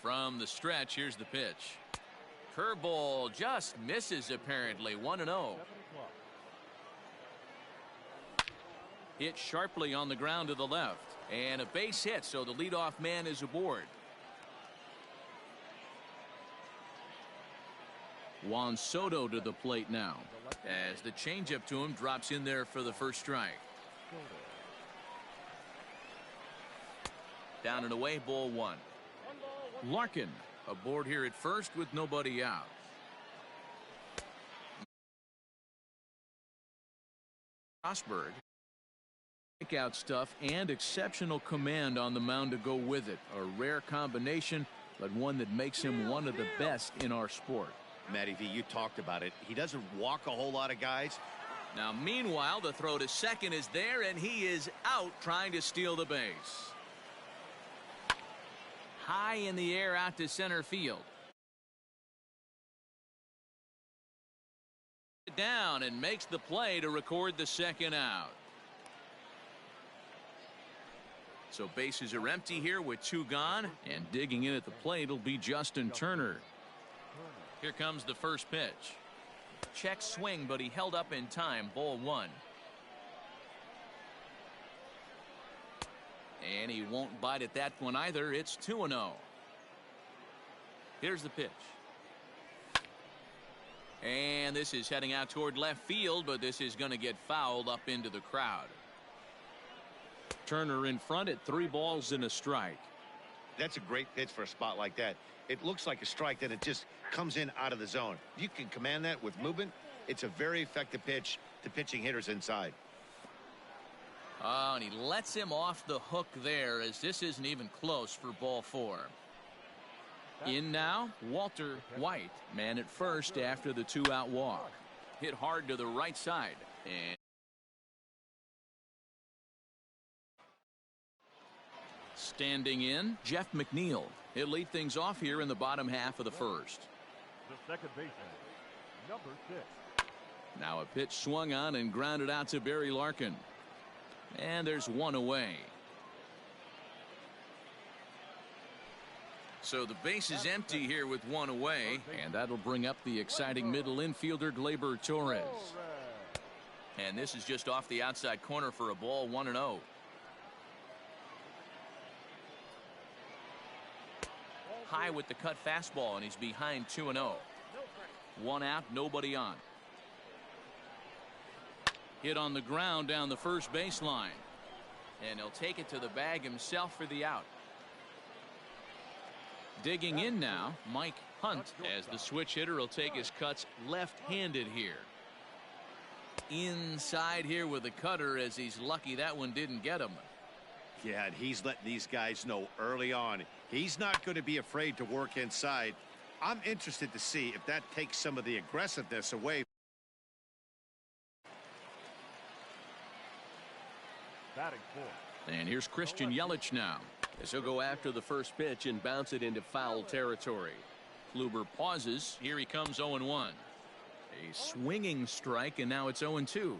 From the stretch, here's the pitch. Curveball just misses apparently. 1-0. Hit sharply on the ground to the left. And a base hit, so the leadoff man is aboard. Juan Soto to the plate now, as the changeup to him drops in there for the first strike. Down and away, ball one. Larkin aboard here at first with nobody out. Strasburg. Breakout stuff and exceptional command on the mound to go with it. A rare combination, but one that makes him one of the best in our sport. Matty V, you talked about it. He doesn't walk a whole lot of guys. Now, meanwhile, the throw to second is there, and he is out trying to steal the base. High in the air out to center field. Down and makes the play to record the second out. So bases are empty here with two gone, and digging in at the plate will be Justin Turner. Here comes the first pitch. Check swing, but he held up in time. Ball one. And he won't bite at that one either. It's 2-0. Here's the pitch. And this is heading out toward left field, but this is going to get fouled up into the crowd. Turner in front at 3 balls and a strike. That's a great pitch for a spot like that. It looks like a strike, then it just comes in out of the zone. If you can command that with movement, it's a very effective pitch to pitching hitters inside. Oh, and he lets him off the hook there, as this isn't even close for ball 4. In now, Walter White, man at first after the 2-out walk. Hit hard to the right side. And standing in, Jeff McNeil. He'll lead things off here in the bottom half of the first. The second baseman, number 6. Now a pitch swung on and grounded out to Barry Larkin. And there's one away. So the base is empty here with one away, and that'll bring up the exciting middle infielder Gleyber Torres. And this is just off the outside corner for a ball. 1-0. High with the cut fastball, and he's behind 2-0. 1 out, nobody on. Hit on the ground down the first baseline, and he'll take it to the bag himself for the out. Digging in now, Mike Hunt, as the switch hitter will take his cuts left-handed here. Inside here with the cutter, as he's lucky that one didn't get him. Yeah, and he's letting these guys know early on he's not going to be afraid to work inside. I'm interested to see if that takes some of the aggressiveness away. Batting 4. And here's Christian Yelich now, as he'll go after the first pitch and bounce it into foul territory. Kluber pauses. Here he comes. 0-1. A swinging strike, and now it's 0-2.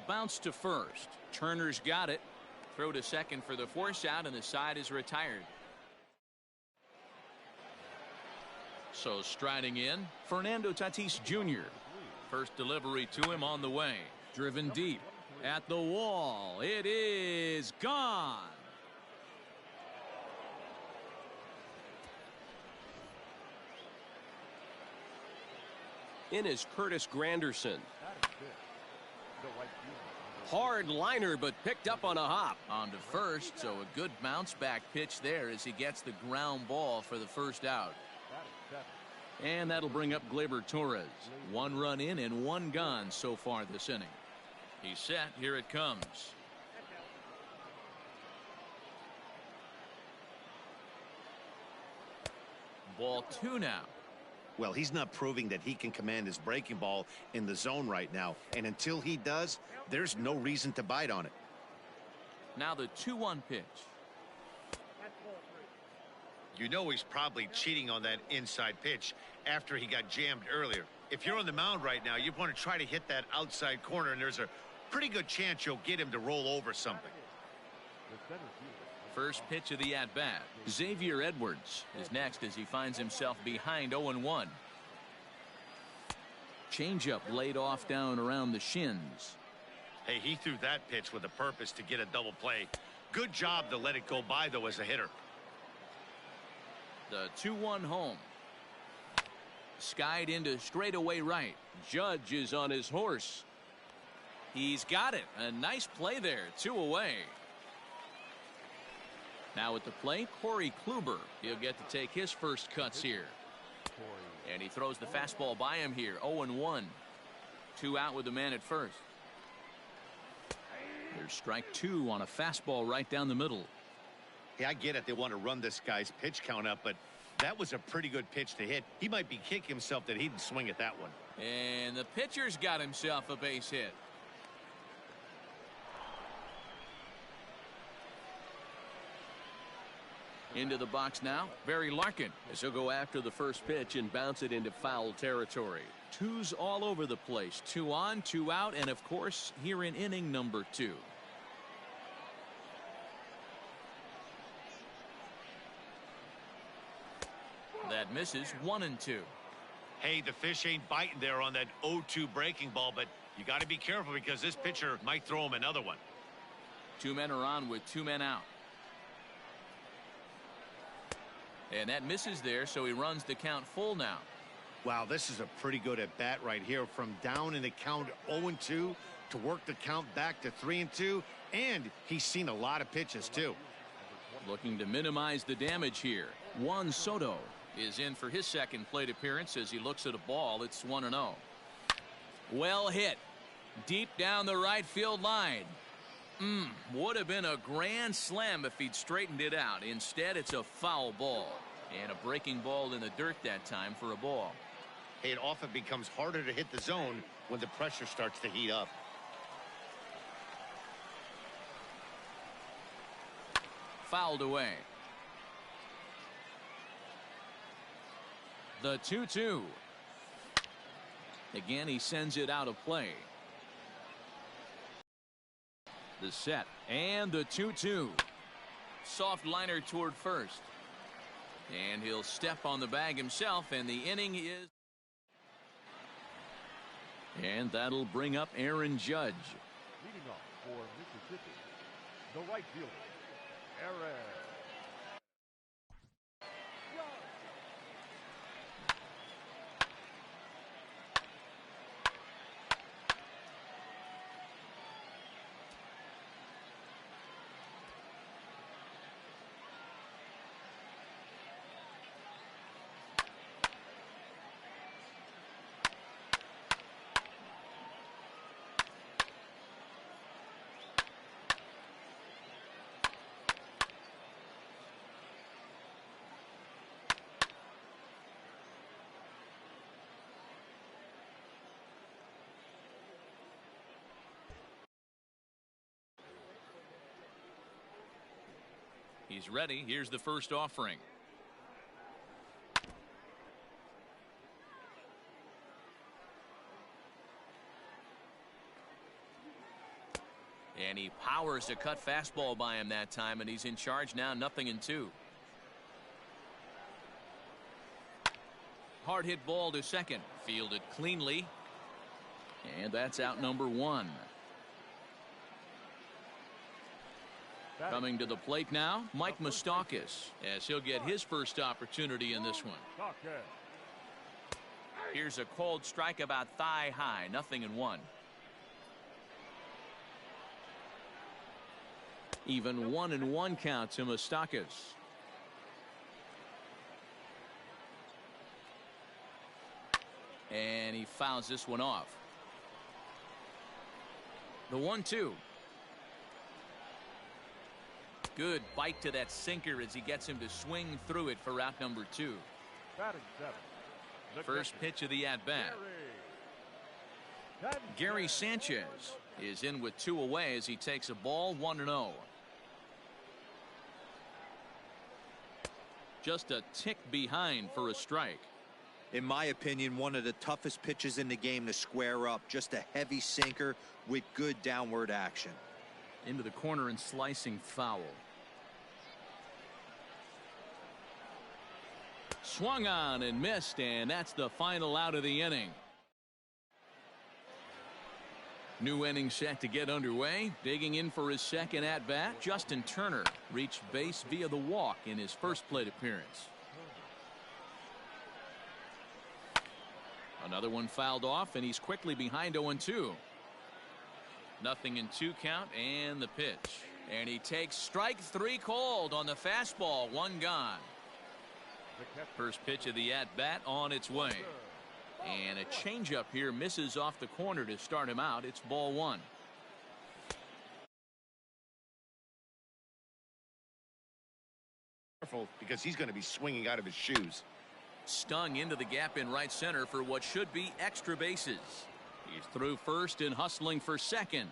Bounce to first. Turner's got it. Throw to second for the force out, and the side is retired. So striding in, Fernando Tatis Jr. First delivery to him on the way. Driven deep at the wall. It is gone. In is Curtis Granderson. Hard liner, but picked up on a hop. On to first, so a good bounce back pitch there as he gets the ground ball for the first out. And that'll bring up Gleyber Torres. 1 run in and 1 gone so far this inning. He's set. Here it comes. Ball 2 now. Well, he's not proving that he can command his breaking ball in the zone right now. And until he does, there's no reason to bite on it. Now the 2-1 pitch. You know he's probably cheating on that inside pitch after he got jammed earlier. If you're on the mound right now, you want to try to hit that outside corner, and there's a pretty good chance you'll get him to roll over something. First pitch of the at-bat. Xavier Edwards is next as he finds himself behind 0-1. Changeup laid off down around the shins. Hey, he threw that pitch with a purpose to get a double play. Good job to let it go by, though, as a hitter. The 2-1 home. Skied into straightaway right. Judge is on his horse. He's got it. A nice play there. 2 away. Now at the plate, Corey Kluber. He'll get to take his first cuts here. And he throws the fastball by him here. 0-1. 2 out with the man at first. There's strike 2 on a fastball right down the middle. Hey, I get it. They want to run this guy's pitch count up, but that was a pretty good pitch to hit. He might be kicking himself that he didn't swing at that one. And the pitcher's got himself a base hit. Into the box now, Barry Larkin, as he'll go after the first pitch and bounce it into foul territory. 2's all over the place. 2 on, 2 out, and of course, here in inning number 2. That misses. 1-2. Hey, the fish ain't biting there on that 0-2 breaking ball, but you got to be careful because this pitcher might throw him another one. 2 men are on with 2 men out. And that misses there, so he runs the count full now. Wow, this is a pretty good at bat right here, from down in the count 0-2 to work the count back to 3-2, and he's seen a lot of pitches too. Looking to minimize the damage here. Juan Soto is in for his second plate appearance as he looks at a ball. It's 1-0. Well hit. Deep down the right field line. Would have been a grand slam if he'd straightened it out. Instead, it's a foul ball. And a breaking ball in the dirt that time for a ball. Hey, it often becomes harder to hit the zone when the pressure starts to heat up. Fouled away. The 2-2. Again, he sends it out of play. The set and the 2-2. Soft liner toward first. And he'll step on the bag himself, and the inning is. And that'll bring up Aaron Judge. Leading off for Mississippi, the right fielder, Aaron. He's ready. Here's the first offering. And he powers a cut fastball by him that time, and he's in charge now. 0-2. Hard hit ball to second. Fielded cleanly. And that's out number 1. Coming to the plate now, Mike Moustakas, as he'll get his first opportunity in this one. Here's a cold strike about thigh high. 0-1. Even 1-1 count to Moustakas. And he fouls this one off. The 1-2. Good bite to that sinker as he gets him to swing through it for out number 2. First pitch of the at-bat. Gary Sanchez is in with 2 away as he takes a ball. 1-0. Just a tick behind for a strike. In my opinion, one of the toughest pitches in the game to square up. Just a heavy sinker with good downward action. Into the corner and slicing foul. Swung on and missed, and that's the final out of the inning. New inning set to get underway. Digging in for his second at-bat, Justin Turner reached base via the walk in his first plate appearance. Another one fouled off, and he's quickly behind 0-2. 0-2 count, and the pitch. And he takes strike 3 called on the fastball. 1 gone. First pitch of the at-bat on its way. And a changeup here misses off the corner to start him out. It's ball 1. Careful, because he's going to be swinging out of his shoes. Stung into the gap in right center for what should be extra bases. He's through first and hustling for second.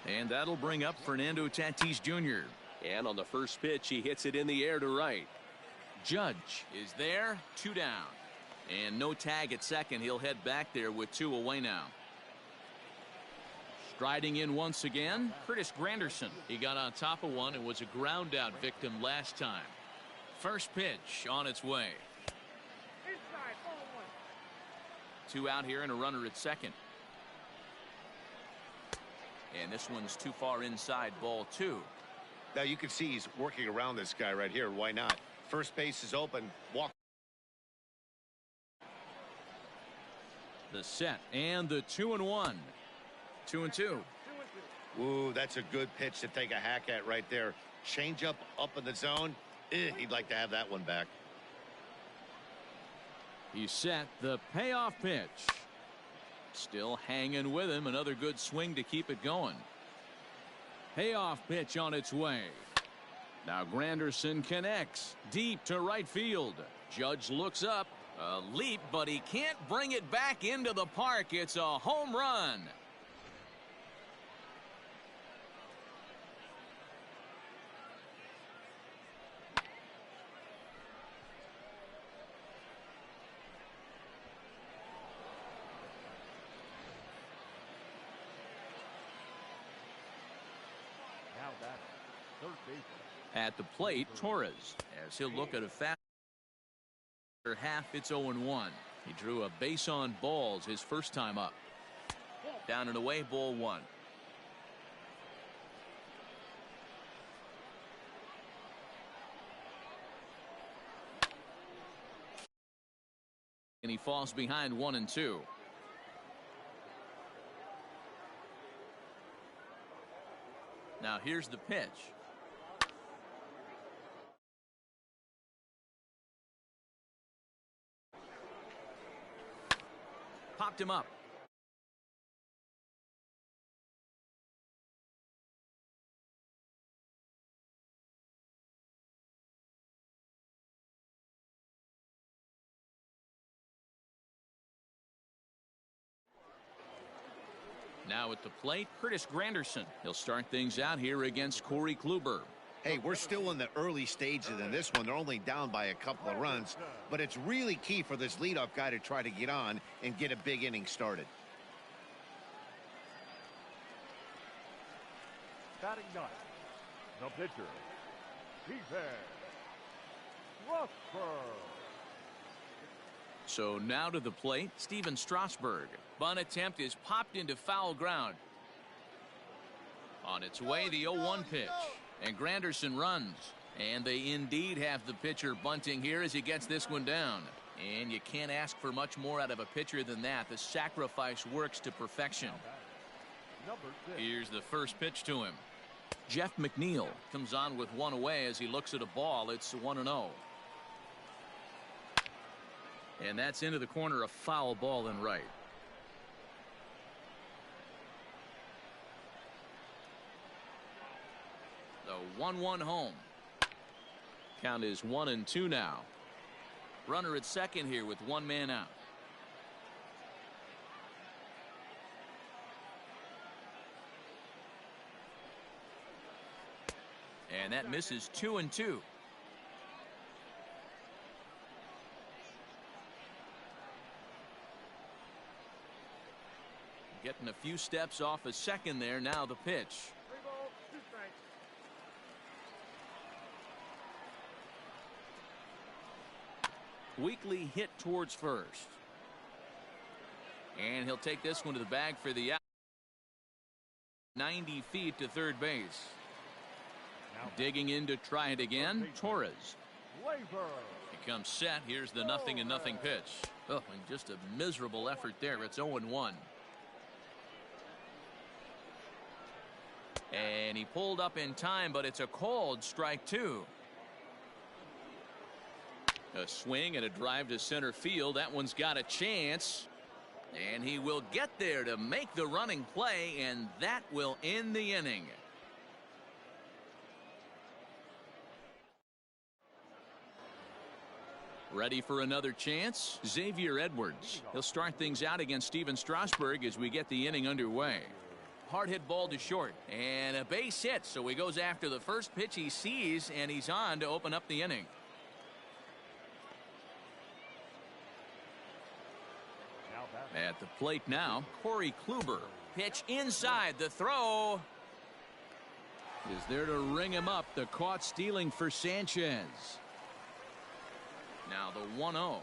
And that'll bring up Fernando Tatis Jr. And on the first pitch, he hits it in the air to right. Judge is there, 2 down. And no tag at second. He'll head back there with 2 away now. Striding in once again, Curtis Granderson. He got on top of one and was a ground out victim last time. First pitch on its way. 2 out here and a runner at second. And this one's too far inside, ball 2. Now you can see he's working around this guy right here. Why not? First base is open. Walk. The set and the 2-1. 2-2. Ooh, that's a good pitch to take a hack at right there. Change up in the zone. He'd like to have that one back. He set the payoff pitch. Still hanging with him. Another good swing to keep it going. Payoff pitch on its way. Now Granderson connects deep to right field. Judge looks up. A leap, but he can't bring it back into the park. It's a home run. At the plate, Torres, as he'll look at a fast half. It's 0-1. He drew a base on balls his first time up. Down and away, ball 1. And he falls behind 1-2. Now here's the pitch. Popped him up. Now at the plate, Curtis Granderson. He'll start things out here against Corey Kluber. Hey, we're still in the early stages in this one. They're only down by a couple of runs, but it's really key for this leadoff guy to try to get on and get a big inning started. Batting 9, the pitcher, Stephen Strasburg. So now to the plate, Stephen Strasburg. Bunt attempt is popped into foul ground. On its way, the 0-1 pitch. And Granderson runs. And they indeed have the pitcher bunting here as he gets this one down. And you can't ask for much more out of a pitcher than that. The sacrifice works to perfection. Here's the first pitch to him. Jeff McNeil comes on with 1 away as he looks at a ball. It's 1-0. And that's into the corner, a foul ball in right. The 1-1 home. Count is 1-2 now. Runner at second here with 1 man out. And that misses 2-2. Getting a few steps off a second there. Now the pitch. 3-2 strikes. Weekly hit towards first. And he'll take this one to the bag for the out. 90 feet to third base. Digging in to try it again. Torres. He comes set. Here's the 0-0 pitch. Oh, and just a miserable effort there. It's 0-1. And he pulled up in time, but it's a called strike 2. A swing and a drive to center field. That one's got a chance. And he will get there to make the running play, and that will end the inning. Ready for another chance? Xavier Edwards. He'll start things out against Steven Strasburg as we get the inning underway. Hard hit ball to short, and a base hit, so he goes after the first pitch he sees, and he's on to open up the inning. At the plate now, Corey Kluber. Pitch inside. The throw is there to ring him up. The caught stealing for Sanchez. Now the 1-0.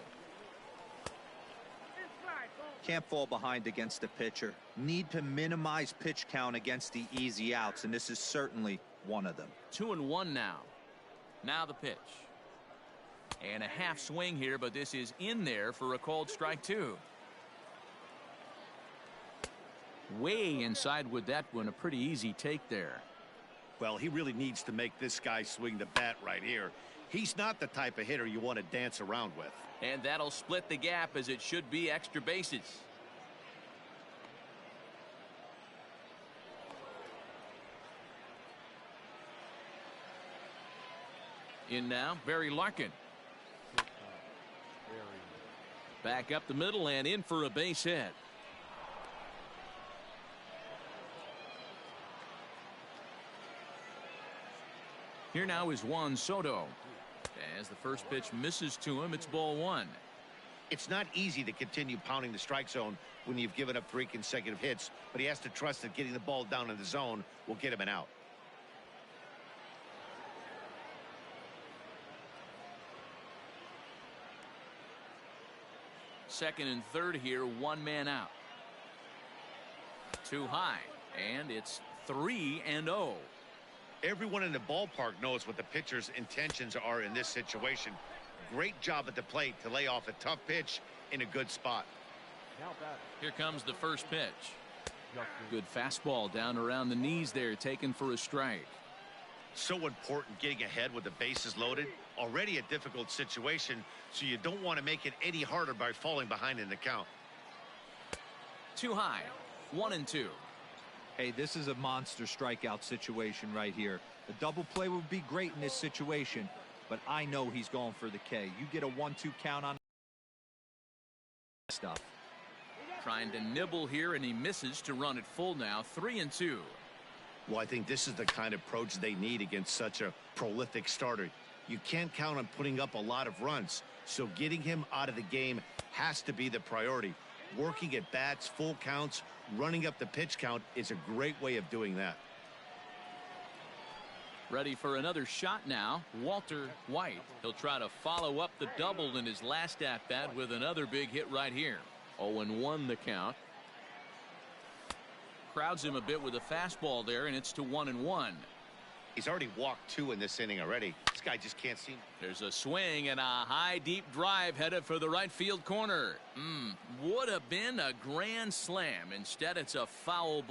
Can't fall behind against the pitcher. Need to minimize pitch count against the easy outs, and this is certainly one of them. 2-1 now. Now the pitch. And a half swing here, but this is in there for a called strike 2. Way inside with that one. A pretty easy take there. Well, he really needs to make this guy swing the bat right here. He's not the type of hitter you want to dance around with. And that'll split the gap, as it should be extra bases. In now, Barry Larkin. Back up the middle and in for a base hit. Here now is Juan Soto. As the first pitch misses to him, it's ball 1. It's not easy to continue pounding the strike zone when you've given up 3 consecutive hits, but he has to trust that getting the ball down in the zone will get him an out. Second and third here, 1 man out. Too high, and it's 3-0. Everyone in the ballpark knows what the pitcher's intentions are in this situation. Great job at the plate to lay off a tough pitch in a good spot. Here comes the first pitch. Good fastball down around the knees there, taken for a strike. So important getting ahead with the bases loaded. Already a difficult situation, so you don't want to make it any harder by falling behind in the count. Too high. 1-2. Hey, this is a monster strikeout situation right here. A double play would be great in this situation, but I know he's going for the K. You get a 1-2 count on stuff. Trying to nibble here, and he misses to run it full now. 3-2. Well, I think this is the kind of approach they need against such a prolific starter. You can't count on putting up a lot of runs, so getting him out of the game has to be the priority. Working at bats, full counts, running up the pitch count is a great way of doing that. Ready for another shot now, Walter White. He'll try to follow up the double in his last at-bat with another big hit right here. 0-1 the count. Crowds him a bit with a fastball there, and it's to 1-1. He's already walked 2 in this inning already. This guy just can't seem. There's a swing and a high deep drive headed for the right field corner. Would have been a grand slam. Instead, it's a foul ball.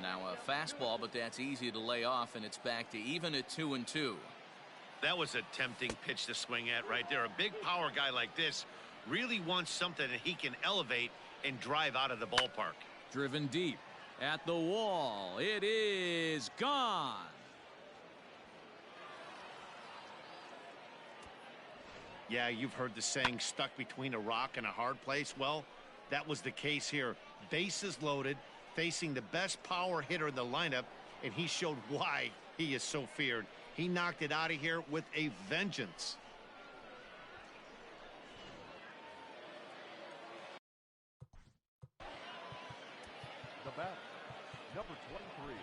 Now a fastball, but that's easy to lay off, and it's back to even at 2-2. That was a tempting pitch to swing at right there. A big power guy like this really wants something that he can elevate and drive out of the ballpark. Driven deep at the wall. It is gone. Yeah, you've heard the saying, stuck between a rock and a hard place. Well, that was the case here. Bases loaded, facing the best power hitter in the lineup, and he showed why he is so feared. He knocked it out of here with a vengeance. The batter, number 23.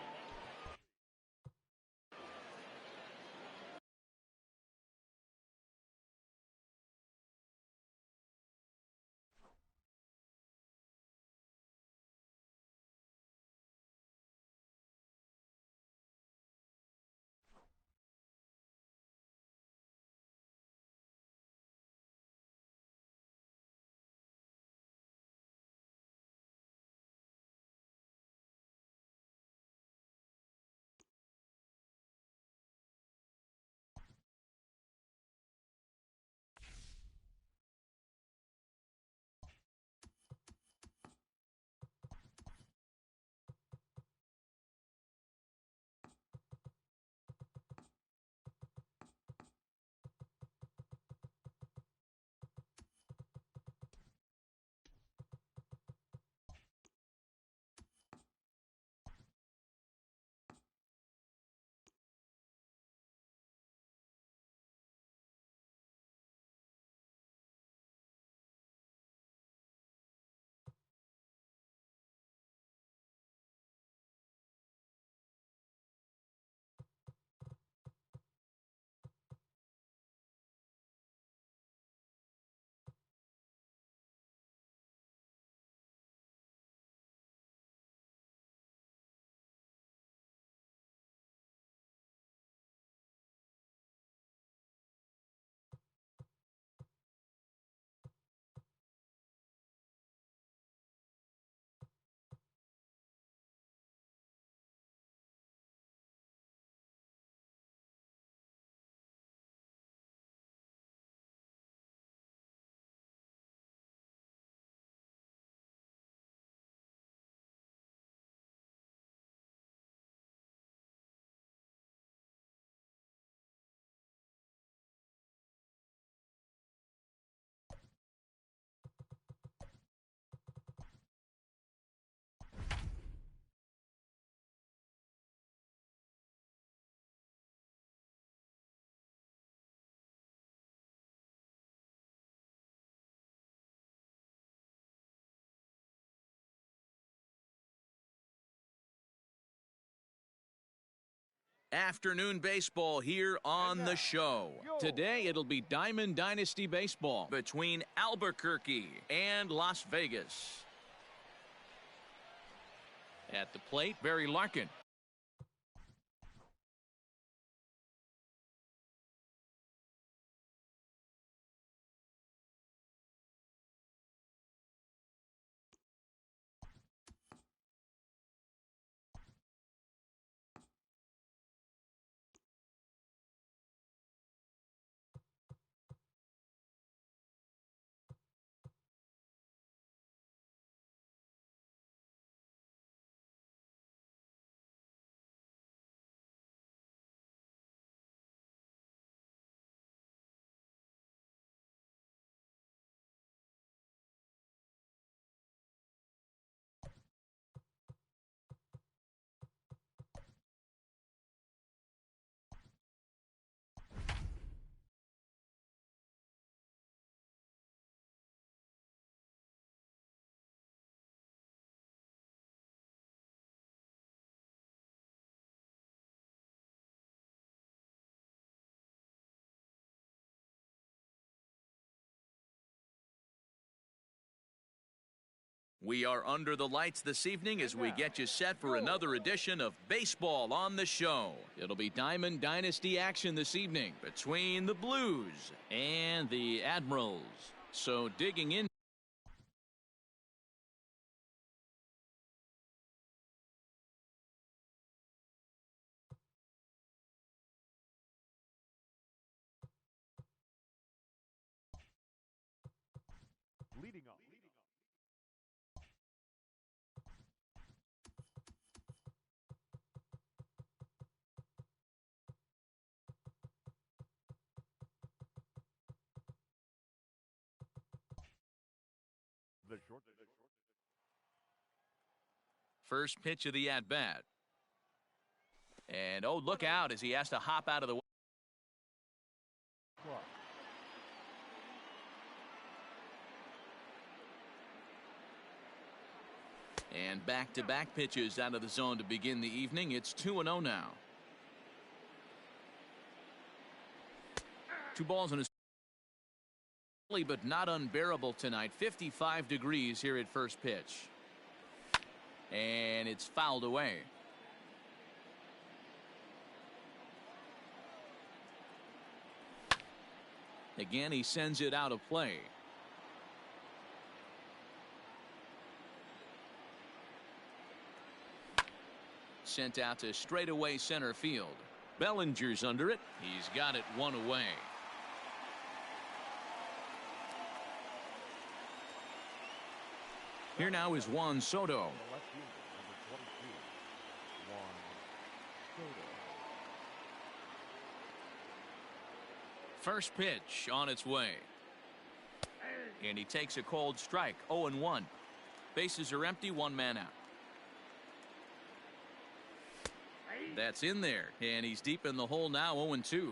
Afternoon baseball here on the show. Today it'll be Diamond Dynasty baseball between Albuquerque and Las Vegas. At the plate, Barry Larkin. We are under the lights this evening as we get you set for another edition of Baseball on the Show. It'll be Diamond Dynasty action this evening between the Blues and the Admirals. So digging in. First pitch of the at-bat. And, oh, look out as he has to hop out of the way. And back-to-back pitches out of the zone to begin the evening. It's 2-0 now. 2 balls in his but not unbearable tonight. 55 degrees here at first pitch. And it's fouled away. Again, he sends it out of play. Sent out to straightaway center field. Bellinger's under it. He's got it 1 away. Here now is Juan Soto. First pitch on its way. And he takes a cold strike. 0-1. Bases are empty. 1 man out. That's in there. And he's deep in the hole now. 0-2.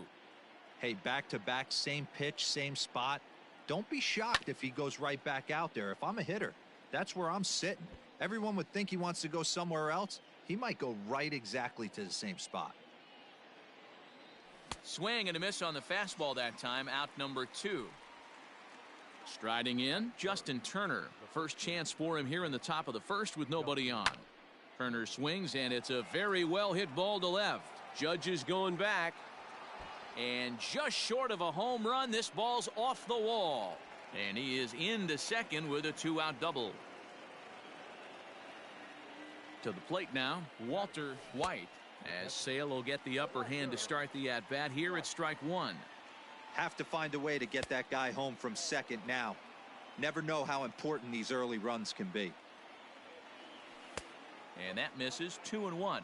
Hey, back-to-back, same pitch, same spot. Don't be shocked if he goes right back out there. If I'm a hitter, that's where I'm sitting. Everyone would think he wants to go somewhere else. He might go right exactly to the same spot. Swing and a miss on the fastball that time. Out number 2. Striding in, Justin Turner. First chance for him here in the top of the first with nobody on. Turner swings, and it's a very well hit ball to left. Judge is going back. And just short of a home run, this ball's off the wall. And he is into second with a 2-out double. To the plate now, Walter White. As Sale will get the upper hand to start the at-bat here at strike 1. Have to find a way to get that guy home from second now. Never know how important these early runs can be. And that misses. 2-1.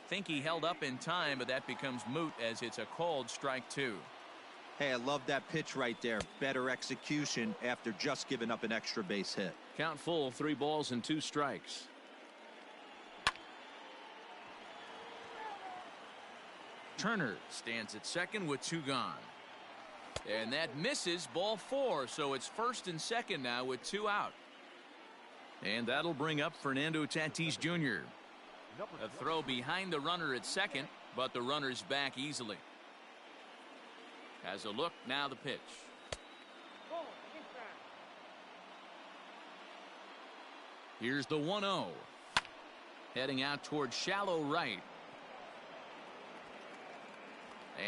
Think he held up in time, but that becomes moot as it's a called strike 2. Hey, I love that pitch right there. Better execution after just giving up an extra base hit. Count full. 3 balls and 2 strikes. Turner stands at second with 2 gone. And that misses. Ball 4. So it's first and second now with 2 out. And that'll bring up Fernando Tatis Jr. A throw behind the runner at second, but the runner's back easily. Has a look, now the pitch. Here's the 1-0. Heading out towards shallow right.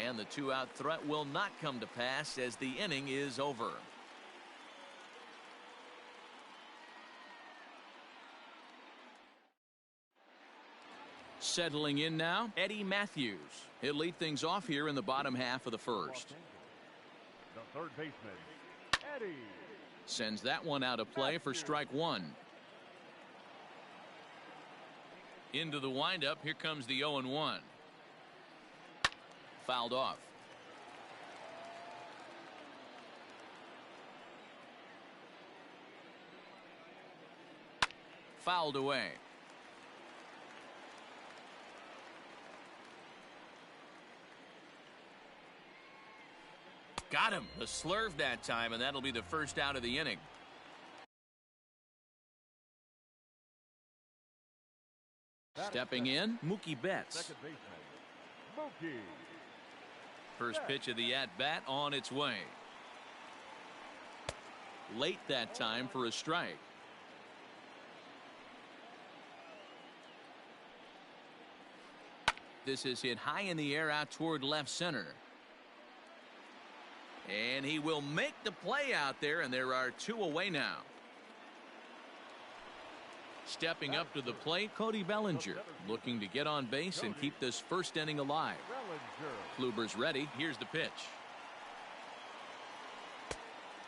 And the 2-out threat will not come to pass as the inning is over. Settling in now, Eddie Matthews. He'll lead things off here in the bottom half of the first. The third baseman, Eddie. Sends that one out of play for strike 1. Into the windup. Here comes the 0-1. Fouled off. Fouled away. Got him. A slurve that time, and that'll be the first out of the inning. Stepping in, Mookie Betts. Second baseman, Mookie. First pitch of the at-bat on its way. Late that time for a strike. This is hit high in the air out toward left center. And he will make the play out there, and there are 2 away now. Stepping up to the plate, Cody Bellinger, looking to get on base and keep this first inning alive. Kluber's ready. Here's the pitch.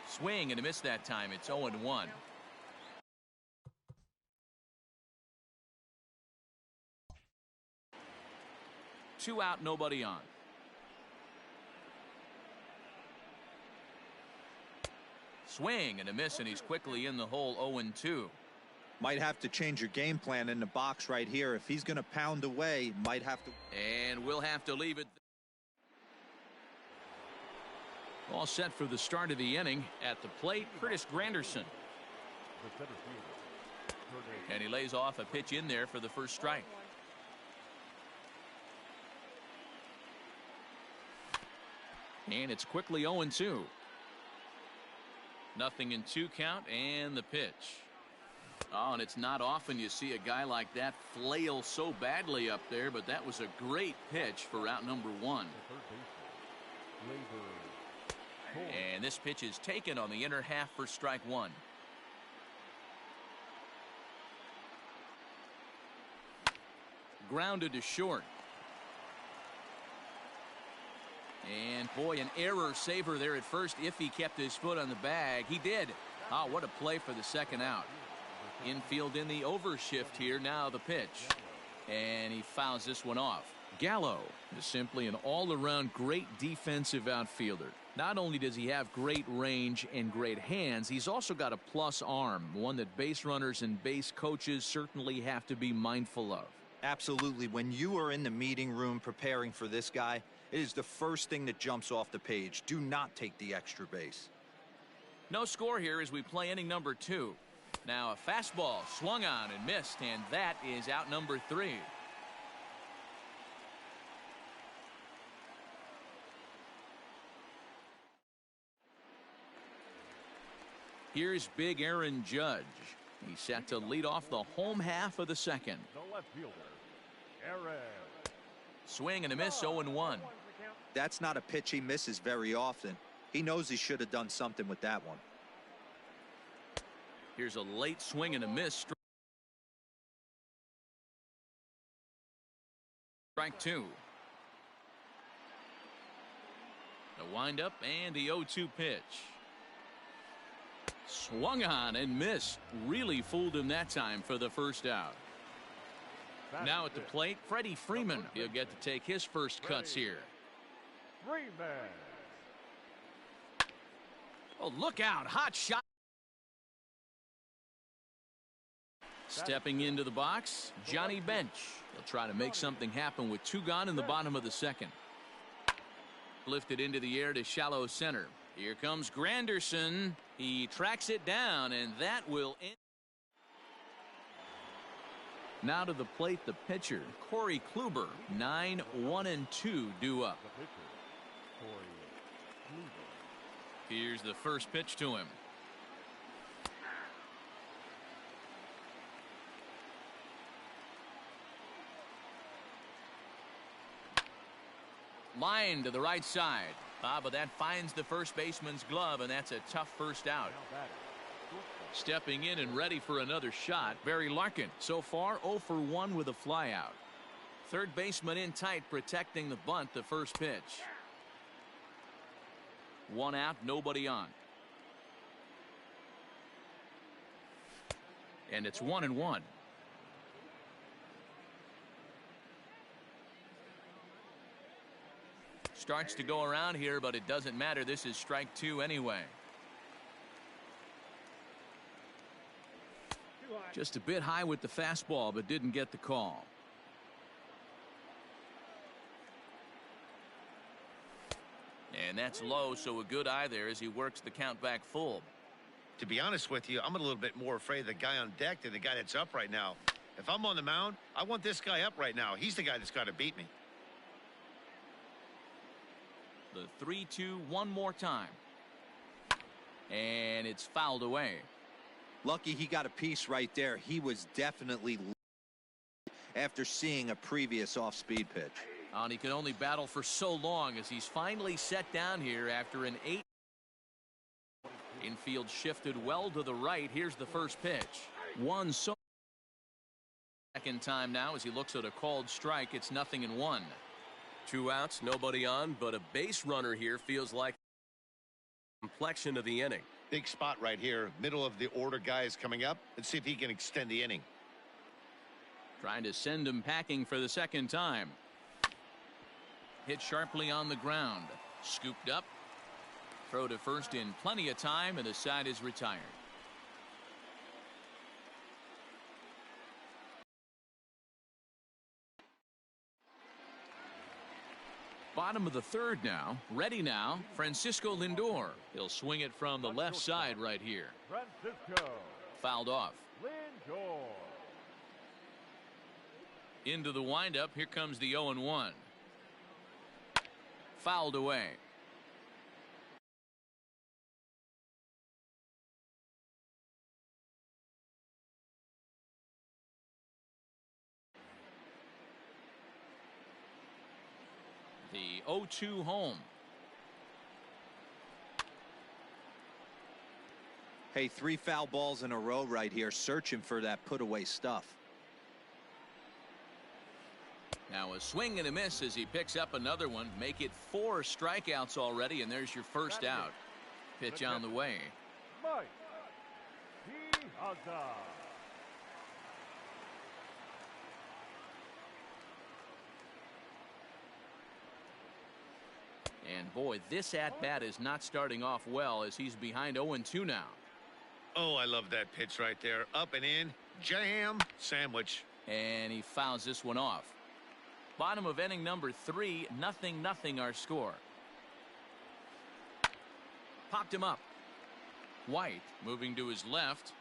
Swing and a miss that time. It's 0-1. Two out, nobody on. Swing and a miss, and he's quickly in the hole. 0-2. Might have to change your game plan in the box right here. If he's going to pound away, might have to. And we'll have to leave it. All set for the start of the inning. At the plate, Curtis Granderson. And he lays off a pitch in there for the first strike. And it's quickly 0-2. 0-2 count, and the pitch. Oh, and it's not often you see a guy like that flail so badly up there, but that was a great pitch for out number 1. And this pitch is taken on the inner half for strike 1. Grounded to short. And boy, an error saver there at first if he kept his foot on the bag. He did. Oh, what a play for the second out. Infield in the overshift here. Now the pitch. And he fouls this one off. Gallo is simply an all-around great defensive outfielder. Not only does he have great range and great hands, he's also got a plus arm, one that base runners and base coaches certainly have to be mindful of. Absolutely. When you are in the meeting room preparing for this guy, it is the first thing that jumps off the page. Do not take the extra base. No score here as we play inning number 2. Now a fastball swung on and missed, and that is out number 3. Here's big Aaron Judge. He's set to lead off the home half of the second. The left fielder, Aaron. Swing and a miss. 0-1. That's not a pitch he misses very often. He knows he should have done something with that one. Here's a late swing and a miss. Strike 2. The windup and the 0-2 pitch. Swung on and missed. Really fooled him that time for the first out. Now at the plate, Freddie Freeman. He'll get to take his first cuts here. Freeman. Oh, look out. Hot shot. Stepping into the box, Johnny Bench. He'll try to make something happen with 2 gone in the bottom of the second. Lifted into the air to shallow center. Here comes Granderson. He tracks it down, and that will end. Now to the plate, the pitcher, Corey Kluber. 9-1-2 due up. Here's the first pitch to him. Line to the right side. But that finds the first baseman's glove, and that's a tough first out. Stepping in and ready for another shot, Barry Larkin. So far 0 for 1 with a flyout. Third baseman in tight, protecting the bunt. The first pitch. 1 out, nobody on. And it's 1-1. Starts to go around here, but it doesn't matter. This is strike 2 anyway. Just a bit high with the fastball, but didn't get the call. And that's low, so a good eye there as he works the count back full. To be honest with you, I'm a little bit more afraid of the guy on deck than the guy that's up right now. If I'm on the mound, I want this guy up right now. He's the guy that's got to beat me. The 3-2 one more time. And it's fouled away. Lucky he got a piece right there. He was definitely after seeing a previous off-speed pitch. And he could only battle for so long as he's finally set down here after an 8. Infield shifted well to the right. Here's the first pitch. One so. Second time now as he looks at a called strike. It's 0-1. 2 outs, nobody on, but a base runner here feels like complexion of the inning. Big spot right here. Middle of the order guy is coming up. Let's see if he can extend the inning. Trying to send him packing for the second time. Hit sharply on the ground. Scooped up. Throw to first in plenty of time, and the side is retired. Bottom of the third now. Ready now. Francisco Lindor. He'll swing it from the left side right here. Francisco Fouled off. Lindor. Into the windup. Here comes the 0-1. Fouled away. The 0-2 home. Hey, 3 foul balls in a row right here, searching for that put away stuff. Now a swing and a miss as he picks up another one. Make it 4 strikeouts already, and there's your first out. Pitch on the way. Mike Piazza. And boy, this at-bat is not starting off well as he's behind 0-2 now. Oh, I love that pitch right there. Up and in. Jam sandwich. And he fouls this one off. Bottom of inning number 3, 0-0 our score. Popped him up. White moving to his left.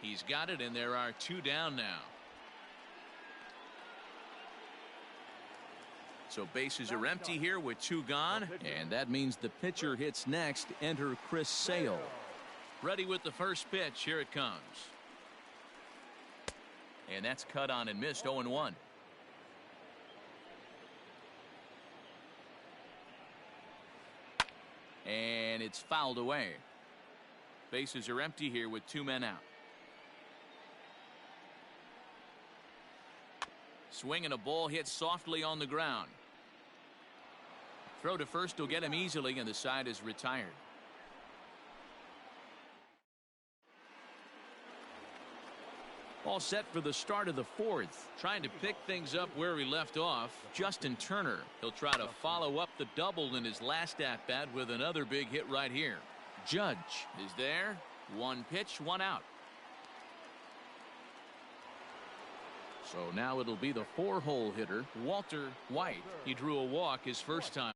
He's got it, and there are 2 down now. So bases are empty here with 2 gone, and that means the pitcher hits next. Enter Chris Sale. Ready with the first pitch. Here it comes. And that's cut on and missed. 0-1. And it's fouled away. Bases are empty here with 2 men out. Swing and a ball hit softly on the ground. Throw to first will get him easily, and the side is retired. All set for the start of the 4th. Trying to pick things up where he left off. Justin Turner. He'll try to follow up the double in his last at-bat with another big hit right here. Judge is there. 1 pitch, 1 out. So now it'll be the 4-hole hitter, Walter White. He drew a walk his first time.